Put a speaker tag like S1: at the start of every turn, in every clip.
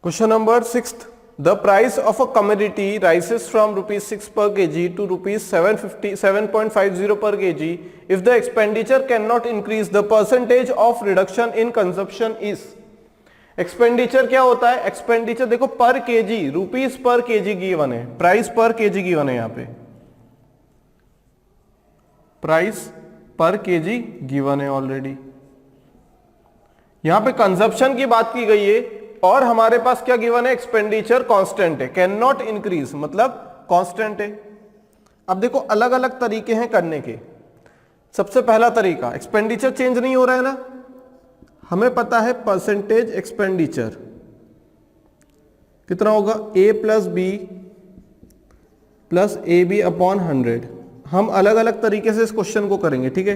S1: Question number 6. The price of a commodity rises from rupees 6 per kg to rupees 7.50 per kg. If the expenditure cannot increase, the percentage of reduction in consumption is. Expenditure क्या होता है? Expenditure देखो पर KG, rupees पर KG given है, price per KG given है, यहां पे प्राइस पर केजी गिवन है ऑलरेडी। यहां पे कंजप्शन की बात की गई है और हमारे पास क्या गिवन है? एक्सपेंडिचर कांस्टेंट है, कैन नॉट इंक्रीज मतलब कांस्टेंट है। अब देखो अलग अलग तरीके हैं करने के। सबसे पहला तरीका, एक्सपेंडिचर चेंज नहीं हो रहा है ना, हमें पता है परसेंटेज एक्सपेंडिचर कितना होगा, A plus B plus A B upon 100। हम अलग अलग तरीके से इस क्वेश्चन को करेंगे, ठीक है।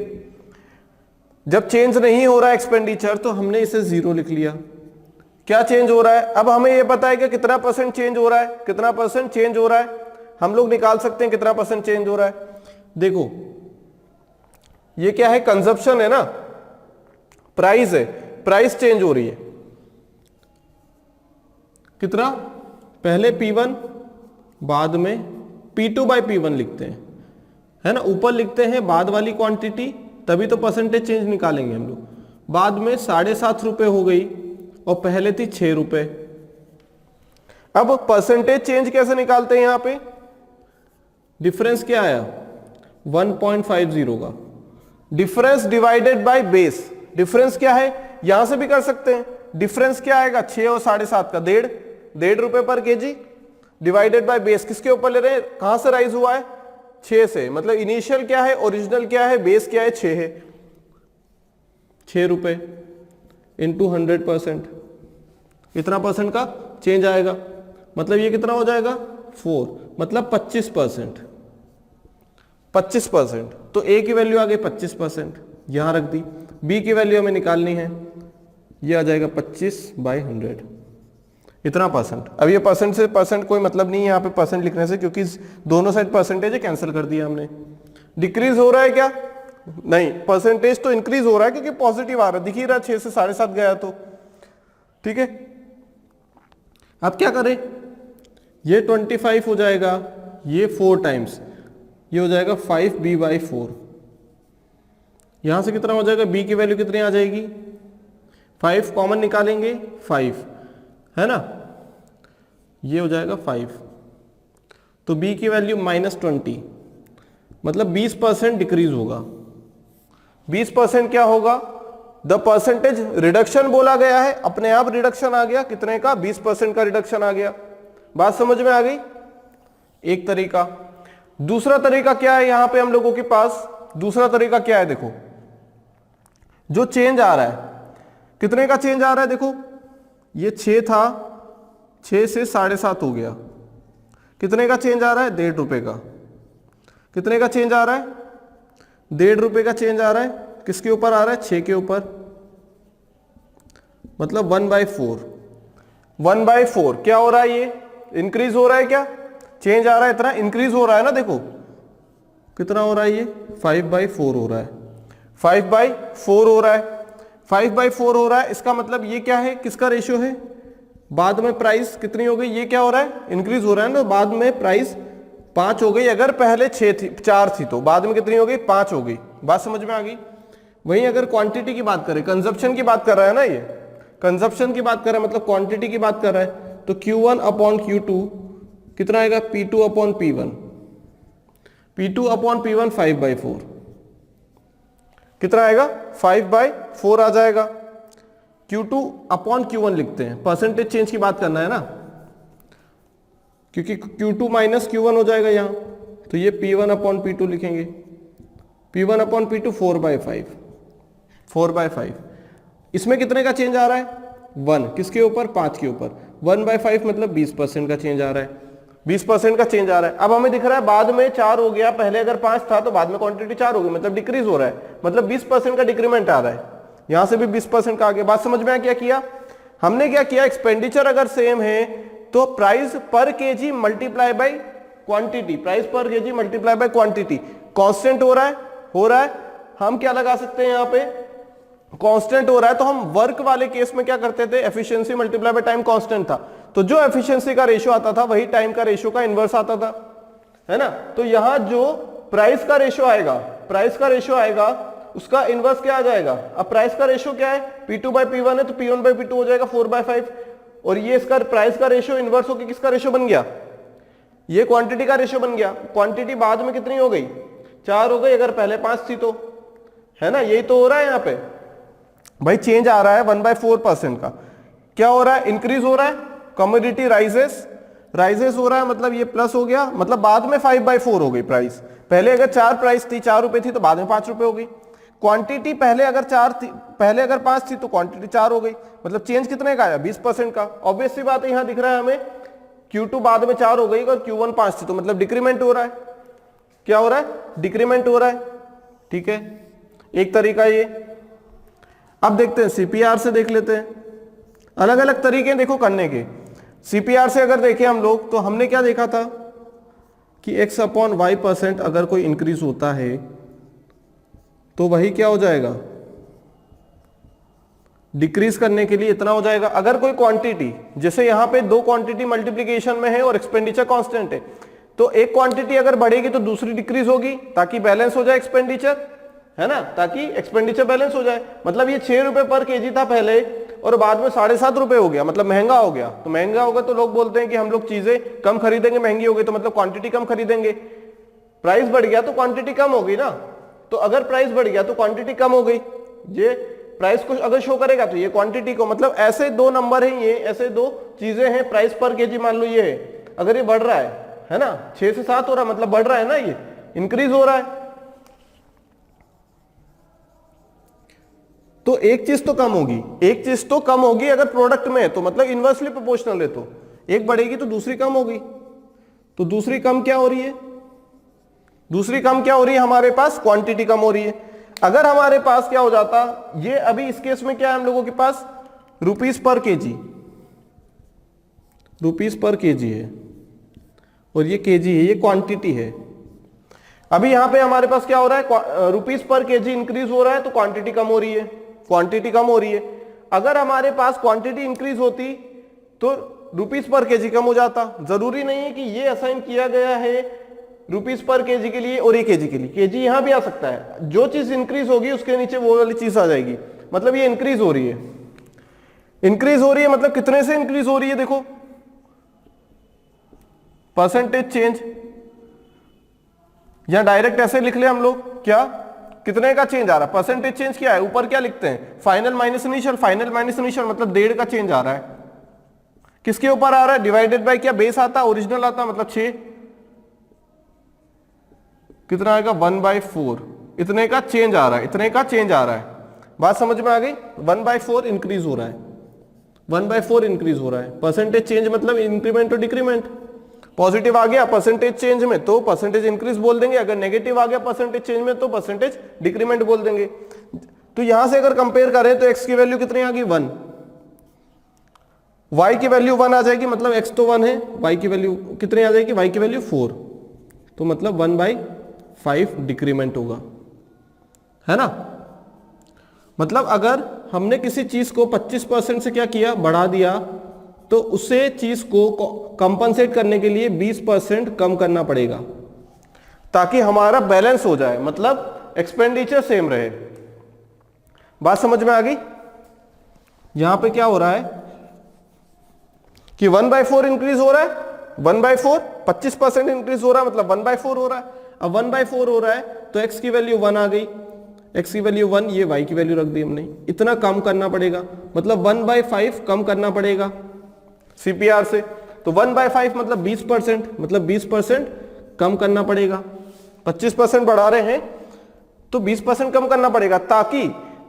S1: जब चेंज नहीं हो रहा है एक्सपेंडिचर तो हमने इसे 0 लिख लिया। क्या चेंज हो रहा है? अब हमें यह पता है कि कितना परसेंट चेंज हो रहा है, कितना परसेंट चेंज हो रहा है, हम लोग निकाल सकते हैं कितना परसेंट चेंज हो रहा है। देखो ये क्या है? कंजप्शन है ना, प्राइस है, प्राइस चेंज हो रही है कितना? पहले P1 बाद में P2 बाई P1 लिखते हैं, है ना, ऊपर लिखते हैं बाद वाली क्वांटिटी, तभी तो परसेंटेज चेंज निकालेंगे हम लोग। बाद में 7.5 रुपए हो गई और पहले थी 6 रुपए। अब परसेंटेज चेंज कैसे निकालते हैं? यहां पे डिफरेंस क्या आया? 1.50 का difference divided by base. Difference क्या है? यहां से भी कर सकते हैं। डिफरेंस क्या आएगा? 6 और 7.5 का 1.5 रुपए पर केजी डिवाइडेड बाय बेस। किसके ऊपर ले रहे हैं? कहां से राइज हुआ है? 6 से। मतलब इनिशियल क्या है, ओरिजिनल क्या है, बेस क्या है, 6 है। 6 रुपए इंटू 100%, कितना परसेंट का चेंज आएगा? मतलब ये कितना हो जाएगा? 4, मतलब 25%। 25%। तो ए की वैल्यू आ गई 25%, यहां रख दी। बी की वैल्यू हमें निकालनी है, ये आ जाएगा 25/100, इतना परसेंट। अब ये परसेंट से परसेंट कोई मतलब नहीं है यहाँ पे परसेंट लिखने से, क्योंकि दोनों साइड परसेंटेज है, कैंसिल कर दिया हमने। डिक्रीज हो रहा है क्या? नहीं, परसेंटेज तो इंक्रीज हो रहा है क्योंकि पॉजिटिव आ रहा है, दिख ही रहा, 6 से 7.5 गया तो, ठीक है। अब क्या करें? ये 25 हो जाएगा, ये 4 टाइम्स, ये हो जाएगा 5b/4। यहां से कितना हो जाएगा? b की वैल्यू कितनी आ जाएगी? 5 कॉमन निकालेंगे, 5 है ना, ये हो जाएगा 5। तो b की वैल्यू -20, मतलब 20% डिक्रीज होगा। 20% क्या होगा? द परसेंटेज रिडक्शन बोला गया है, अपने आप रिडक्शन आ गया। कितने का? 20% का रिडक्शन आ गया। बात समझ में आ गई? एक तरीका। दूसरा तरीका क्या है यहां पे हम लोगों के पास? दूसरा तरीका क्या है? देखो जो चेंज आ रहा है, कितने का चेंज आ रहा है? देखो ये 6 था, 6 से 7.5 हो गया। कितने का चेंज आ रहा है? 1.5 रुपए का। कितने का चेंज आ रहा है? 1.5 रुपए का चेंज आ रहा है। किसके ऊपर आ रहा है? 6 के ऊपर, मतलब 1/4। 1/4 क्या हो रहा है? ये इंक्रीज हो रहा है क्या? चेंज आ रहा है, इतना इंक्रीज हो रहा है ना। देखो कितना हो रहा है? ये 5/4 हो रहा है, 5/4 हो रहा है, 5/4 हो रहा है। इसका मतलब ये क्या है? किसका रेशियो है? बाद में प्राइस कितनी हो गई? ये क्या हो रहा है? इंक्रीज हो रहा है ना। बाद में प्राइस 5 हो गई, अगर पहले 4 थी तो बाद में कितनी हो गई? 5 हो गई। बात समझ में आ गई? वहीं अगर क्वांटिटी की बात करें, कंजप्शन की बात कर रहा है ना, ये कंजप्शन की बात कर रहा है, मतलब क्वांटिटी की बात कर रहा है, तो Q1/Q2 कितना आएगा? P2/P1। P2/P1 5/4 कितना आएगा? 5/4 आ जाएगा। Q2/Q1 लिखते हैं, परसेंटेज चेंज की बात करना है ना, क्योंकि Q2 माइनस Q1 हो जाएगा यहां, तो ये P1/P2 लिखेंगे। P1/P2 4/5। इसमें कितने का चेंज आ रहा है? 1। किसके ऊपर? 5 के ऊपर। 1/5 मतलब 20% का चेंज आ रहा है, 20% का चेंज आ रहा है। अब हमें दिख रहा है बाद में 4 हो गया, पहले अगर 5 था तो बाद में क्वांटिटी 4 हो गई, मतलब डिक्रीज हो रहा है, मतलब 20% का डिक्रीमेंट आ रहा है। यहां से भी 20% का आ गया। बात समझ में आया? क्या किया हमने? क्या किया? एक्सपेंडिचर अगर सेम है तो price per KG multiply by quantity, price per KG multiply by quantity. Constant हो रहा है, हो रहा है। हम क्या लगा सकते हैं यहां पे? कांस्टेंट हो रहा है, तो हम वर्क वाले केस में क्या करते थे? Efficiency multiply by time constant था, तो जो एफिशिएंसी का रेशियो आता था वही टाइम का रेशियो का इनवर्स आता था, है ना। तो यहां जो प्राइस का रेशियो आएगा उसका इनवर्स क्या आ जाएगा। अब प्राइस का रेशियो क्या है, P2/P1 है तो P1/P2 हो जाएगा 4/5, और ये इसका प्राइस का रेशियो इनवर्स होकर किसका रेशियो बन गया, ये क्वांटिटी का रेशियो बन गया। क्वांटिटी बाद में कितनी हो गई, 4 हो गई, अगर पहले 5 थी तो, है ना। यही तो हो रहा है यहाँ पे भाई, चेंज आ रहा है 1/4% का। क्या हो रहा है, इंक्रीज हो रहा है, कमोडिटी राइजेस हो रहा है, मतलब ये प्लस हो गया, मतलब बाद में 5/4 हो गई प्राइस। पहले अगर 4 प्राइस थी, 4 रुपए थी, तो बाद में 5 रुपए हो गई। क्वांटिटी पहले अगर 5 थी तो क्वांटिटी 4 हो गई, मतलब चेंज कितने का आया, 20% का। ऑब्वियस सी बात है, यहां दिख रहा है हमें Q2 बाद में 4 हो गई और Q1 5 थी, तो मतलब डिक्रीमेंट हो रहा है। क्या हो रहा है, डिक्रीमेंट हो रहा है, ठीक है, एक तरीका ये। अब देखते हैं CPR से, देख लेते हैं, अलग अलग तरीके देखो करने के। CPR से अगर देखें हम लोग, तो हमने क्या देखा था कि x/y% अगर कोई इंक्रीज होता है तो वही क्या हो जाएगा, डिक्रीज करने के लिए इतना हो जाएगा। अगर कोई क्वांटिटी, जैसे यहां पे 2 क्वांटिटी मल्टीप्लीकेशन में है और एक्सपेंडिचर कांस्टेंट है, तो एक क्वांटिटी अगर बढ़ेगी तो दूसरी डिक्रीज होगी ताकि बैलेंस हो जाए एक्सपेंडिचर, है ना, ताकि एक्सपेंडिचर बैलेंस हो जाए। मतलब ये 6 रुपए पर केजी था पहले और बाद में 7.5 रुपए हो गया, मतलब महंगा हो गया। तो महंगा होगा तो लोग बोलते हैं कि हम लोग चीजें कम खरीदेंगे, महंगी हो गई तो मतलब क्वांटिटी कम खरीदेंगे। प्राइस बढ़ गया तो क्वांटिटी कम होगी ना, तो अगर प्राइस बढ़ गया तो क्वांटिटी कम हो गई। ये प्राइस को अगर शो करेगा तो ये क्वांटिटी को, मतलब ऐसे 2 नंबर हैं, ये ऐसे 2 चीजें हैं। प्राइस पर केजी मान लो ये है, अगर ये बढ़ रहा है ना, 6 से 7 हो रहा है, मतलब बढ़ रहा है ना, ये इंक्रीज हो रहा है, तो एक चीज तो कम होगी, अगर प्रोडक्ट में है तो मतलब इनवर्सली प्रोपोर्शनल है, तो एक बढ़ेगी तो दूसरी कम होगी। तो दूसरी कम क्या हो रही है, हमारे पास क्वांटिटी कम हो रही है। अगर हमारे पास क्या हो जाता, ये अभी इस केस में क्या है हम लोगों के पास, रुपीस पर केजी है और ये केजी है, ये क्वांटिटी है। अभी यहां पे हमारे पास क्या हो रहा है, रुपीस पर केजी इंक्रीज हो रहा है तो क्वांटिटी कम हो रही है। अगर हमारे पास क्वांटिटी इंक्रीज होती तो रुपीस पर केजी कम हो जाता। जरूरी नहीं है कि ये असाइन किया गया है रुपीस पर केजी के लिए और ये केजी के लिए, केजी यहां भी आ सकता है। जो चीज इंक्रीज होगी उसके नीचे वो वाली चीज आ जाएगी। मतलब ये इंक्रीज हो रही है, मतलब कितने से इंक्रीज हो रही है, देखो परसेंटेज चेंज, या डायरेक्ट ऐसे लिख ले हम लोग, क्या कितने का चेंज आ रहा है, परसेंटेज चेंज क्या है, ऊपर क्या लिखते हैं, फाइनल माइनस इनिशियल मतलब 1.5 का चेंज आ रहा है। किसके ऊपर आ रहा है, डिवाइडेड बाय क्या बेस आता, ओरिजिनल आता, मतलब 6, कितना आएगा 1/4, इतने का चेंज आ रहा है। बात समझ में आ गई, 1/4 इंक्रीज हो रहा है, परसेंटेज चेंज मतलब इंक्रीमेंट और डिक्रीमेंट। पॉजिटिव आ गया परसेंटेज चेंज में तो परसेंटेज इंक्रीज बोल देंगे, अगर नेगेटिव आ गया परसेंटेज चेंज में तो परसेंटेज डिक्रीमेंट बोल देंगे। तो यहां से अगर कंपेयर करें तो x की वैल्यू कितनी आ गई 1, y की वैल्यू 1 आ जाएगी, मतलब x तो 1 है, y की वैल्यू कितनी आ जाएगी, y की वैल्यू 4, तो मतलब 1/5 डिक्रीमेंट होगा, है ना। मतलब अगर हमने किसी चीज को 25% से क्या किया, बढ़ा दिया, तो उसे चीज को कंपनसेट करने के लिए 20% कम करना पड़ेगा ताकि हमारा बैलेंस हो जाए, मतलब एक्सपेंडिचर सेम रहे। बात समझ में आ गई। यहां पे क्या हो रहा है कि 1/4 इंक्रीज हो रहा है, 1/4 25% इंक्रीज हो रहा है, मतलब 1/4 हो रहा है। अब 1/4 हो रहा है तो x की वैल्यू 1 आ गई, x की वैल्यू 1, ये y की वैल्यू रख दी हमने, इतना कम करना पड़ेगा, मतलब 1/5 कम करना पड़ेगा CPR से। तो 1/5 मतलब 20%, मतलब 20% कम करना पड़ेगा। 25% बढ़ा रहे हैं तो 20% कम करना पड़ेगा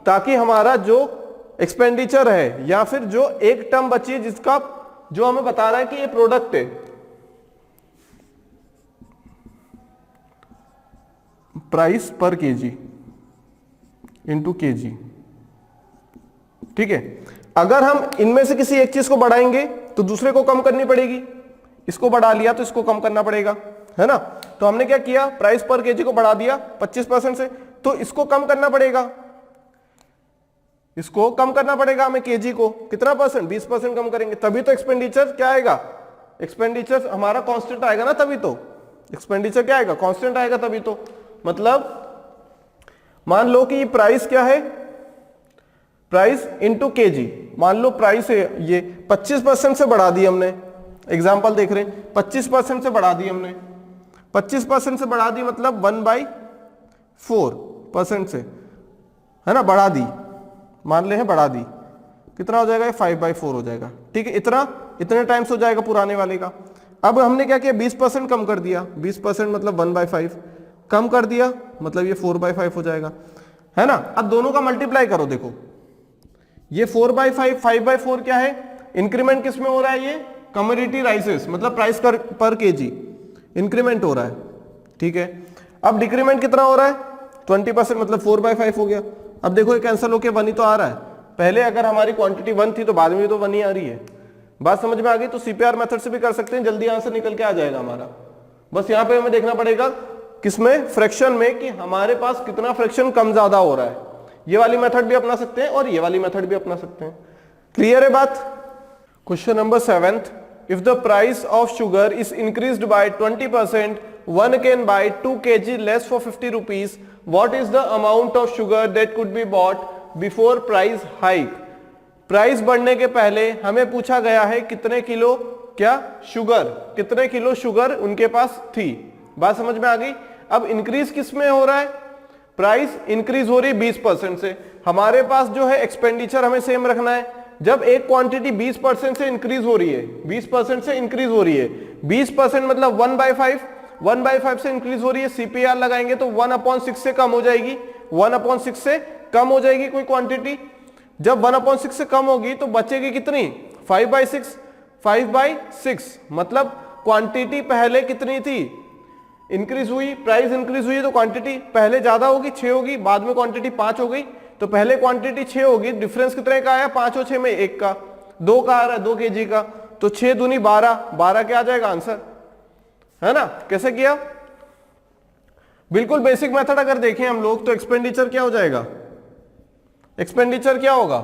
S1: ताकि हमारा जो एक्सपेंडिचर है या फिर जो एक टर्म बची है जिसका जो हमें बता रहा है कि ये प्रोडक्ट है, price per KG into KG, ठीक है। अगर हम इनमें से किसी एक चीज को बढ़ाएंगे तो दूसरे को कम करनी पड़ेगी, इसको बढ़ा लिया तो इसको कम करना पड़ेगा, है ना। तो हमने क्या किया, प्राइस पर केजी को बढ़ा दिया 25% से, तो इसको कम करना पड़ेगा, इसको कम करना पड़ेगा हमें केजी को, कितना परसेंट, 20% कम करेंगे, तभी तो एक्सपेंडिचर क्या आएगा, एक्सपेंडिचर हमारा कांस्टेंट आएगा ना, तभी तो एक्सपेंडिचर क्या आएगा, कांस्टेंट आएगा तभी तो। मतलब मान लो कि प्राइस क्या है, प्राइस इनटू केजी, मान लो प्राइस है ये 25% से बढ़ा दी हमने, एग्जांपल देख रहे हैं 25% से बढ़ा दी हमने, 25% से बढ़ा दी मतलब 1/4% से, है ना, बढ़ा दी, मान ले हैं बढ़ा दी, कितना हो जाएगा, 5/4 हो जाएगा, ठीक है, इतने टाइम्स हो जाएगा पुराने वाले का। अब हमने क्या किया, 20% कम कर दिया, 20% मतलब 1/5 कम कर दिया, मतलब ये 4/5 हो जाएगा, है ना। अब दोनों का मल्टीप्लाई करो, देखो ये 4/5 5/4 क्या है, इंक्रीमेंट किस में हो रहा है, ये कमोडिटी राइसेस, मतलब प्राइस पर केजी इंक्रीमेंट हो रहा है, ठीक है। अब डिक्रीमेंट कितना हो रहा है, 20%, मतलब 4/5 हो गया। अब देखो ये कैंसिल होके 1 ही तो आ रहा है, पहले अगर हमारी क्वांटिटी 1 थी तो बाद में तो 1 ही आ रही है। बात समझ में आ गई, तो सीपीआर मेथड से भी कर सकते हैं, जल्दी आंसर निकल के आ जाएगा हमारा। बस यहाँ पे हमें देखना पड़ेगा किसमें, फ्रैक्शन में, कि हमारे पास कितना फ्रैक्शन कम ज्यादा हो रहा है। ये वाली मेथड भी अपना सकते हैं और ये वाली मेथड भी अपना सकते हैं। क्लियर है बात। Question number 7th, if the price of sugar is increased by 20%, one can buy 2 kg less for 50 rupees. What is the amount of sugar that could be bought before price hike? Price बढ़ने के पहले हमें पूछा गया है कितने kilo क्या sugar, कितने किलो शुगर उनके पास थी। बात समझ में आ गई। अब इंक्रीज किस में हो रहा है, प्राइस इंक्रीज हो रही है 20% से। हमारे पास जो है एक्सपेंडिचर हमें सेम रखना है। जब एक क्वांटिटी 20% से इंक्रीज हो रही है, 20% से इंक्रीज हो रही है, 20% मतलब 1/5 से इंक्रीज हो रही है, सीपीआर लगाएंगे तो 1/6 से कम हो जाएगी, 1/6 से कम हो जाएगी कोई क्वांटिटी। जब 1/6 से कम होगी तो बचेगी कितनी, 5/6 मतलब क्वांटिटी पहले कितनी थी, इंक्रीज हुई, प्राइस इंक्रीज हुई तो क्वांटिटी पहले ज्यादा होगी 6 होगी, बाद में क्वांटिटी 5 हो गई, तो पहले क्वांटिटी 6 होगी, डिफरेंस कितने का आया, 5 और 6 में 1 का, 2 का आ रहा है, 2 kg का, तो 6 दूनी 12 क्या आ जाएगा आंसर, है ना। कैसे किया, बिल्कुल बेसिक मेथड अगर देखें हम लोग तो एक्सपेंडिचर क्या हो जाएगा, एक्सपेंडिचर क्या होगा,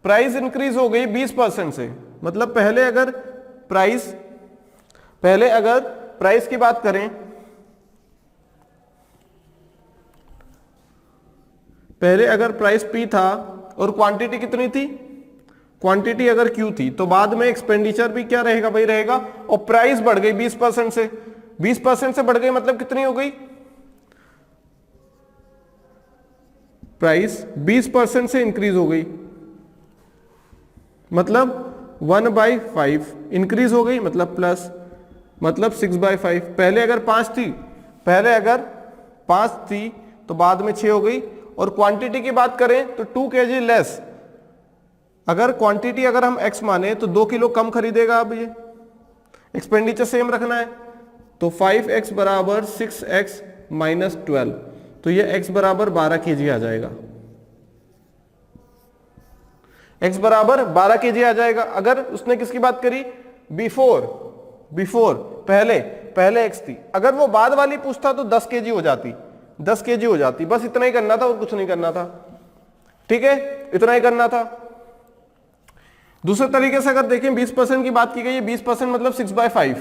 S1: प्राइस इंक्रीज हो गई 20% से, मतलब पहले अगर प्राइस की बात करें, पहले अगर प्राइस P था और क्वांटिटी कितनी थी, क्वांटिटी अगर Q थी, तो बाद में एक्सपेंडिचर भी क्या रहेगा भाई, रहेगा। और प्राइस बढ़ गई 20% से, 20% से बढ़ गई मतलब कितनी हो गई, प्राइस 20% से इंक्रीज हो गई मतलब 1/5 इंक्रीज हो गई, मतलब प्लस, मतलब 6/5। पहले अगर 5 थी तो बाद में 6 हो गई। और क्वांटिटी की बात करें तो 2 kg लेस, अगर क्वांटिटी अगर हम x माने तो 2 किलो कम खरीदेगा। अब ये एक्सपेंडिचर सेम रखना है, तो 5x बराबर 6x माइनस 12, तो ये x बराबर 12 kg आ जाएगा, x बराबर 12 kg आ जाएगा। अगर उसने किसकी बात करी, बिफोर पहले x थी, अगर वो बाद वाली पूछता तो 10 kg हो जाती, 10 kg हो जाती। बस इतना ही करना था और कुछ नहीं करना था, ठीक है, इतना ही करना था। दूसरे तरीके से अगर देखें 20% की बात की गई है, 20% मतलब 6/5,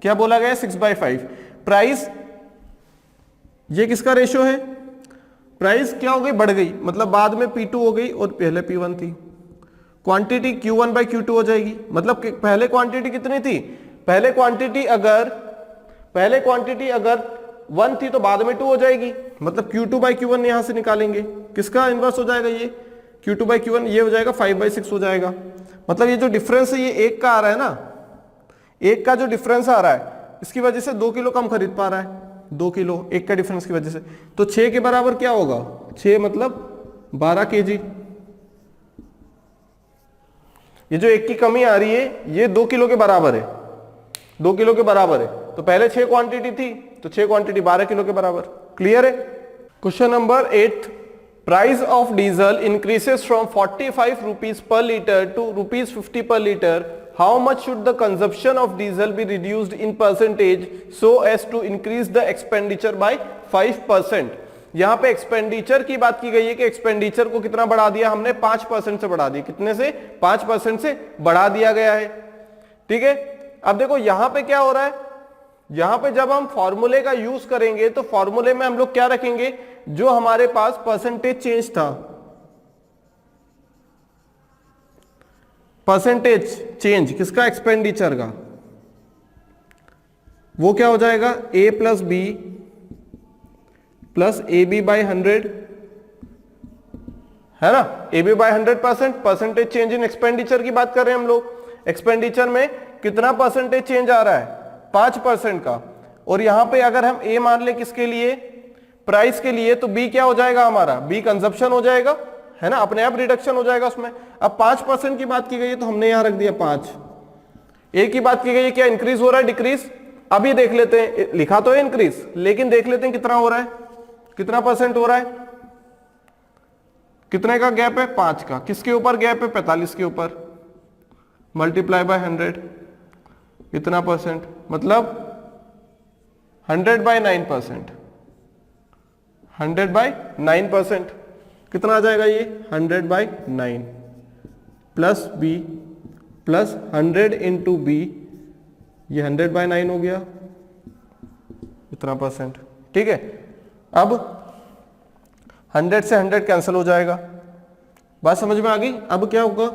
S1: क्या बोला गया, 6/5। प्राइस ये किसका रेशियो है, प्राइस क्या हो गई, बढ़ गई, मतलब बाद में P2 हो गई और पहले P1 थी। क्वांटिटी Q1/Q2 हो जाएगी, मतलब पहले क्वांटिटी कितनी थी, पहले क्वांटिटी अगर 1 थी तो बाद में 2 हो जाएगी, मतलब Q2/Q1 यहां से निकालेंगे, किसका इनवर्स हो जाएगा, ये Q2/Q1, ये हो जाएगा 5/6 हो जाएगा। मतलब ये जो डिफरेंस है ये 1 का आ रहा है ना, 1 का जो डिफरेंस आ रहा है इसकी वजह से 2 किलो कम खरीद पा रहा है, 2 किलो 1 का डिफरेंस की वजह से। तो 6 के बराबर क्या होगा, 6 मतलब 12 kg। ये जो 1 की कमी आ रही है ये 2 किलो के बराबर है, 2 किलो के बराबर है। तो पहले 6 क्वांटिटी थी तो 6 क्वांटिटी 12 किलो के बराबर। क्लियर है। Question number 8, price of diesel increases from 45 rupees per litre to ₹50 per liter. How much should the consumption of diesel be reduced in percentage so as to increase the expenditure by 5%? यहां पे expenditure की बात की गई है कि expenditure को कितना बढ़ा दिया हमने, 5% से बढ़ा दिया। कितने से? 5% से बढ़ा दिया गया है। ठीक है, अब देखो यहां पे क्या हो रहा है, यहां पे जब हम फॉर्मूले का यूज करेंगे तो फॉर्मूले में हम लोग क्या रखेंगे, जो हमारे पास परसेंटेज चेंज था, परसेंटेज चेंज किसका, एक्सपेंडिचर का, वो क्या हो जाएगा, A plus B plus A B by 100, है ना, A B by 100%। Percentage change in expenditure की बात कर रहे हैं हम लोग। एक्सपेंडिचर में कितना परसेंटेज चेंज आ रहा है, 5% का। और यहां पे अगर हम ए मान ले किसके लिए, प्राइस के लिए, तो बी क्या हो जाएगा हमारा, बी कंजप्शन हो जाएगा, है ना, अपने आप रिडक्शन हो जाएगा उसमें। अब 5% की बात की गई है तो हमने यहां रख दिया 5। ए की बात की गई है, क्या इंक्रीज हो रहा है, डिक्रीज। अब ये देख लेते हैं, लिखा तो है इंक्रीज, लेकिन देख लेते हैं कितना हो रहा है, कितना परसेंट हो रहा है, कितने का गैप है, 5 का। किसके ऊपर गैप है, 45 के ऊपर, मल्टीप्लाई बाय 100, इतना परसेंट, मतलब 100/9%, 100/9%। कितना आ जाएगा ये, 100/9 plus B plus 100 into B, ये 100/9 हो गया, इतना परसेंट। ठीक है, अब 100 से 100 कैंसिल हो जाएगा, बात समझ में आ गई। अब क्या होगा,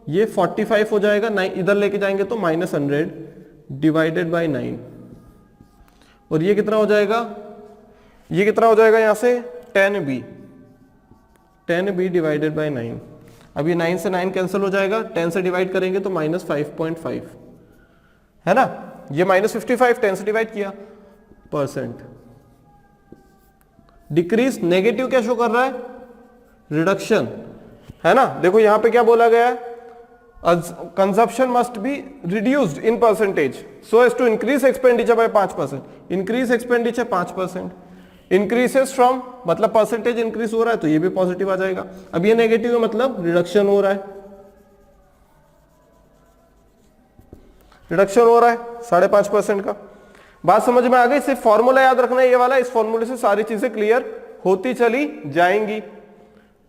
S1: ये 45 हो जाएगा, 9 इधर लेके जाएंगे तो -100 डिवाइडेड बाई 9, और ये कितना हो जाएगा, ये कितना हो जाएगा यहां से 10b, 10b डिवाइडेड बाई 9। अब ये 9 से 9 कैंसिल हो जाएगा, 10 से डिवाइड करेंगे तो -5.5, है ना, ये -55, 10 से डिवाइड किया, परसेंट। डिक्रीज, नेगेटिव क्या शो कर रहा है, रिडक्शन, है ना। देखो यहां पे क्या बोला गया है, consumption must be reduced in percentage so as to increase expenditure by 5%। Increase expenditure 5%, increases from, मतलब परसेंटेज इंक्रीज हो रहा है तो ये भी पॉजिटिव आ जाएगा। अब ये नेगेटिव है, मतलब रिडक्शन हो रहा है, रिडक्शन हो रहा है 5.5% का। बात समझ में आ गई। सिर्फ फॉर्मूला याद रखना है ये वाला, इस फॉर्मूले से सारी चीजें क्लियर होती चली जाएंगी।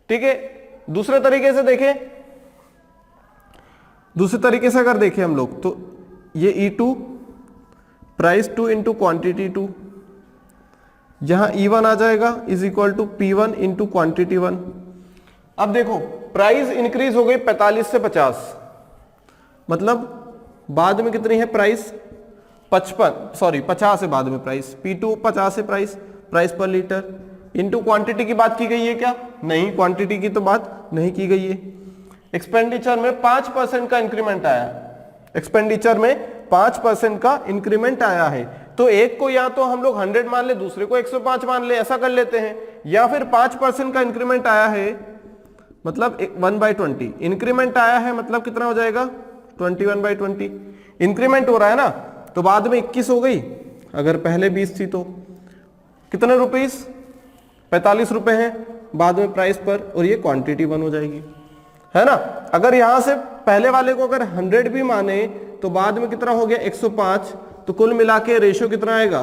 S1: ठीक है, दूसरे तरीके से देखें, दूसरे तरीके से अगर देखें हम लोग तो ये E2 प्राइस 2 इंटू क्वांटिटी 2, यहां E1 आ जाएगा is equal to P1 into quantity 1। अब देखो प्राइस इंक्रीज हो गई 45 से 50, मतलब बाद में कितनी है प्राइस, 50 है बाद में प्राइस, P2 50 है प्राइस, प्राइस पर लीटर, इंटू क्वांटिटी की बात की गई है क्या, नहीं, क्वांटिटी की तो बात नहीं की गई है। एक्सपेंडिचर में 5% का इंक्रीमेंट आया, एक्सपेंडिचर में 5% का इंक्रीमेंट आया है, तो एक को या तो हम लोग 100 मान ले, दूसरे को 105 मान ले, ऐसा कर लेते हैं। या फिर 5% का इंक्रीमेंट आया है, मतलब 1/20 इंक्रीमेंट आया है, मतलब कितना हो जाएगा 21/20 इंक्रीमेंट हो रहा है ना, तो बाद में 21 हो गई, अगर पहले 20 थी तो कितने रुपीस, 45 रुपए हैं बाद में प्राइस पर, और ये क्वांटिटी 1 हो जाएगी, है ना। अगर यहां से पहले वाले को अगर 100 भी माने तो बाद में कितना हो गया 105, तो कुल मिला के रेशियो कितना आएगा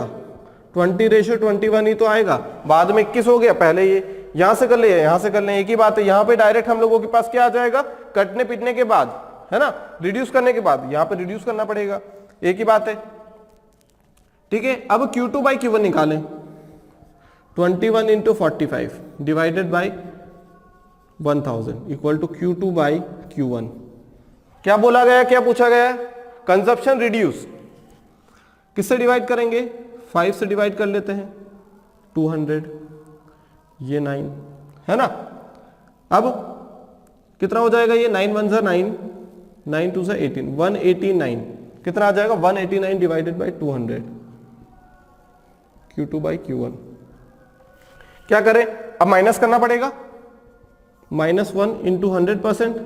S1: 20:21 ही तो आएगा, बाद में 21 हो गया, पहले ये यहां से कर ले, यहां से कर ले, एक ही बात है। यहां पे डायरेक्ट हम लोगों के पास क्या आ जाएगा, कटने पीटने के बाद, है ना, रिड्यूस करने के बाद यहां पे रिड्यूस करना पड़ेगा, एक ही बात है। ठीक है, अब Q2/Q1 निकालें, 21 into 45 divided by 1000 equal to Q2/Q1। क्या बोला गया, क्या पूछा गया, कंजप्शन रिड्यूस, किससे डिवाइड करेंगे, 5 से डिवाइड कर लेते हैं, 200, ये 9, है ना। अब कितना हो जाएगा, ये 9 1 9, 9 2 18, 189, कितना आ जाएगा 189 डिवाइडेड बाई 200, Q2/Q1। क्या करें, अब माइनस करना पड़ेगा, -1 इंटू 100%,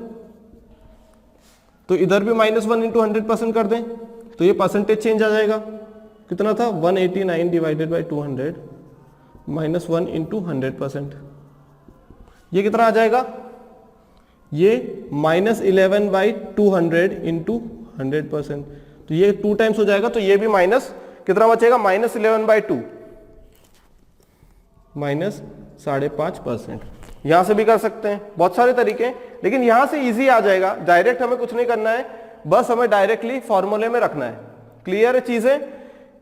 S1: तो इधर भी -1 इंटू 100% कर दें तो ये परसेंटेज चेंज आ जाएगा, कितना था 189 डिवाइडेड बाई 200 -1 इंटू 100%, ये कितना आ जाएगा, ये -11/200 इंटू 100%, तो ये 2 टाइम्स हो जाएगा, तो ये भी माइनस कितना बचेगा, -11/2, 5.5%। यहां से भी कर सकते हैं, बहुत सारे तरीके हैं, लेकिन यहां से इजी आ जाएगा। डायरेक्ट हमें कुछ नहीं करना है, बस हमें डायरेक्टली फॉर्मूले में रखना है। क्लियर है चीजें?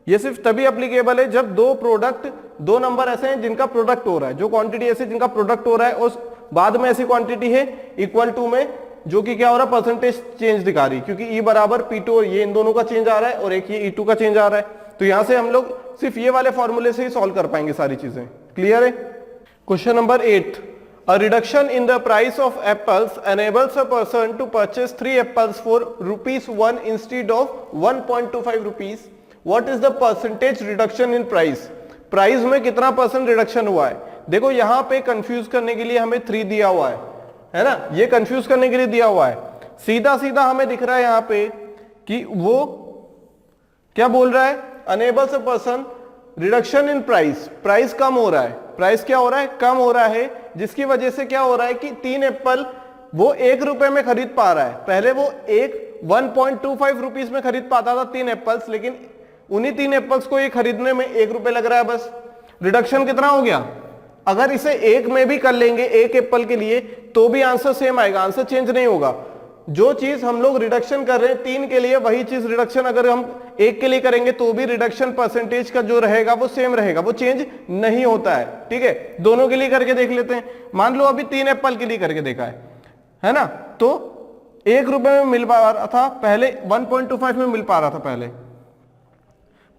S1: ये सिर्फ तभी एप्लीकेबल है जब दो नंबर ऐसे हैं जिनका प्रोडक्ट हो रहा है, जो क्वांटिटी ऐसी जिनका प्रोडक्ट हो रहा है और बाद में ऐसी क्वांटिटी है इक्वल टू में जो कि क्या हो रहा है, परसेंटेज चेंज दिखा रही, क्योंकि E बराबर P2 और ये इन दोनों का चेंज आ रहा है और एक ये E2 का चेंज आ रहा है। तो यहां से हम लोग सिर्फ ये वाले फॉर्मूले से ही सॉल्व कर पाएंगे सारी चीजें। क्लियर है? Question number 8, a reduction in the price of apples enables a person to purchase 3 apples for ₹1 instead of 1.25 rupees. What is the percentage reduction in price? Price में कितना % रिडक्शन हुआ है? देखो यहां पे कंफ्यूज करने के लिए हमें 3 दिया हुआ है ना, ये कंफ्यूज करने के लिए दिया हुआ है। सीधा सीधा हमें दिख रहा है यहां पे कि वो क्या बोल रहा है, enables a person reduction in price, price कम हो रहा है। प्राइस क्या हो रहा है, कम हो रहा है, जिसकी वजह से क्या हो रहा है कि 3 एप्पल वो ₹1 में खरीद पा रहा है। पहले वो 1.25 रुपीस में खरीद पाता था 3 एप्पल्स, लेकिन उन्हीं 3 एप्पल्स को ये खरीदने में ₹1 लग रहा है बस। रिडक्शन कितना हो गया? अगर इसे 1 में भी कर लेंगे 1 एप्पल के लिए तो भी आंसर सेम आएगा, आंसर चेंज नहीं होगा। जो चीज हम लोग रिडक्शन कर रहे हैं 3 के लिए, वही चीज रिडक्शन अगर हम 1 के लिए करेंगे तो भी रिडक्शन परसेंटेज का जो रहेगा वो सेम रहेगा, वो चेंज नहीं होता है। ठीक है, दोनों के लिए करके देख लेते हैं। मान लो अभी 3 एप्पल के लिए करके देखा है ना, तो ₹1 में मिल पा रहा था पहले, 1.25 में मिल पा रहा था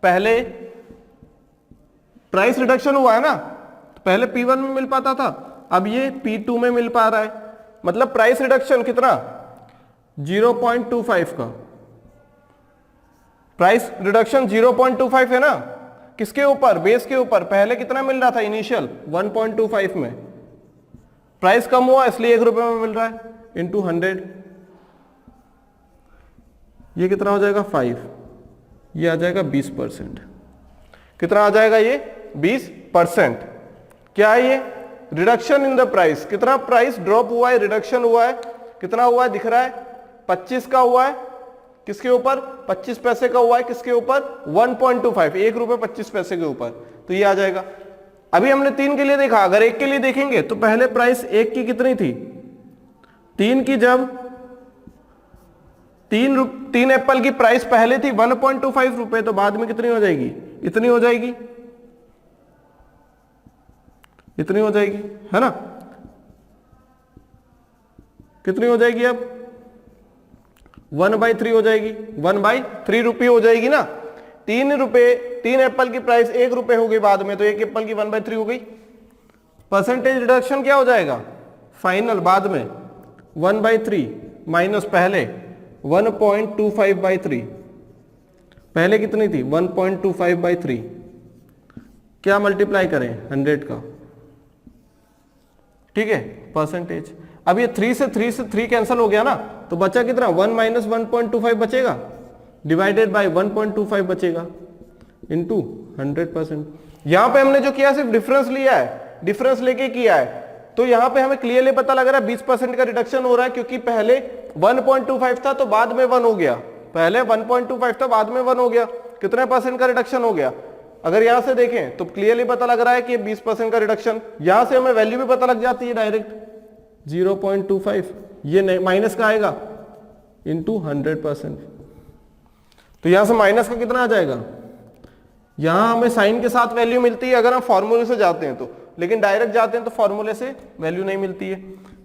S1: पहले प्राइस रिडक्शन हुआ है ना, तो पहले P1 में मिल पाता था, अब ये P2 में मिल पा रहा है। मतलब प्राइस रिडक्शन कितना, 0.25 का प्राइस रिडक्शन 0.25 है ना, किसके ऊपर, बेस के ऊपर। पहले कितना मिल रहा था इनिशियल 1.25 में, प्राइस कम हुआ इसलिए ₹1 में मिल रहा है, इंटू 100, ये कितना हो जाएगा 5, ये आ जाएगा 20%। कितना आ जाएगा ये 20%। क्या है ये, रिडक्शन इन द प्राइस। कितना प्राइस ड्रॉप हुआ है, रिडक्शन हुआ है, कितना हुआ है दिख रहा है, 25 का हुआ है, किसके ऊपर, 25 पैसे का हुआ है, किसके ऊपर, 1.25, ₹1.25 के ऊपर, तो ये आ जाएगा। अभी हमने 3 के लिए देखा, अगर 1 के लिए देखेंगे तो पहले प्राइस 1 की कितनी थी, 3 की, जब 3 एप्पल की प्राइस पहले थी ₹1.25, तो बाद में कितनी हो जाएगी, इतनी हो जाएगी, इतनी हो जाएगी, है ना, कितनी हो जाएगी अब 1/3 हो जाएगी, 1/3 रुपये हो जाएगी ना। 3 एप्पल की प्राइस ₹1 हो गई बाद में, तो 1 एप्पल की 1/3 हो गई। परसेंटेज रिडक्शन क्या हो जाएगा फाइनल बाद में, 1/3 माइनस पहले 1.25/3, पहले कितनी थी 1.25/3, क्या मल्टीप्लाई करें 100 का, ठीक है, परसेंटेज। अब ये 3 से 3 कैंसिल हो गया ना, तो बचा कितना, 1 माइनस 1.25 बचेगा, डिवाइडेड बाय 1.25 बचेगा, इंटू 100%। यहां पे हमने जो किया सिर्फ डिफरेंस लिया है, डिफरेंस लेके किया है, तो यहां पे हमें क्लियरली पता लग रहा है 20% का रिडक्शन हो रहा है, क्योंकि पहले 1.25 था तो बाद में 1 हो गया, पहले 1.25 था बाद में 1 हो गया, कितने % का रिडक्शन हो गया। अगर यहां से देखें तो क्लियरली पता लग रहा है कि 20% का रिडक्शन, यहां से हमें वैल्यू भी पता लग जाती है डायरेक्ट 0.25, ये माइनस का आएगा इंटू 100%, तो यहां से माइनस का कितना आ जाएगा, यहां हमें साइन के साथ वैल्यू मिलती है अगर हम फॉर्मूले से जाते हैं तो, लेकिन डायरेक्ट जाते हैं तो फॉर्मूले से वैल्यू नहीं मिलती है।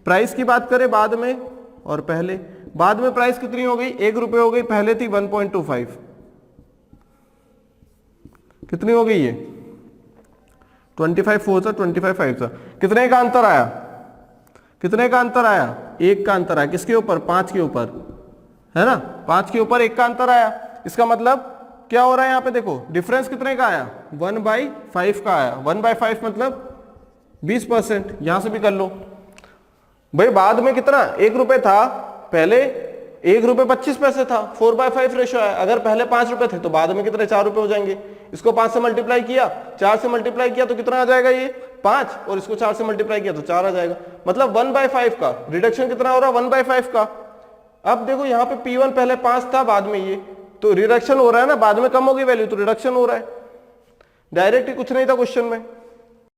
S1: प्राइस की बात करें बाद में और पहले, बाद में प्राइस कितनी हो गई, ₹1 हो गई, पहले थी 1.25, कितनी हो गई ये 25 4 25 5, कितने का अंतर आया, कितने का अंतर आया, 1 का अंतर आया, किसके ऊपर, 5 के ऊपर, है ना, 5 के ऊपर 1 का अंतर आया। इसका मतलब क्या हो रहा है, यहां पे देखो डिफरेंस कितने का आया, 1/5 का आया, 1/5 मतलब 20%। यहां से भी कर लो भाई, बाद में कितना ₹1 था, पहले ₹1.25 था, 4/5 रेशो है। अगर पहले ₹5 थे तो बाद में कितने ₹4 हो जाएंगे। इसको 5 से मल्टीप्लाई किया, 4 से मल्टीप्लाई किया तो कितना आ जाएगा ये 5, और इसको 4 से मल्टीप्लाई किया तो 4 आ जाएगा। मतलब 1/5 का रिडक्शन कितना हो रहा है, 1/5 का। अब देखो यहाँ पे P1 पहले 5 था, बाद में ये, तो रिडक्शन हो रहा है ना, बाद में कम होगी वैल्यू तो रिडक्शन हो रहा है, डायरेक्ट ही कुछ नहीं था क्वेश्चन में।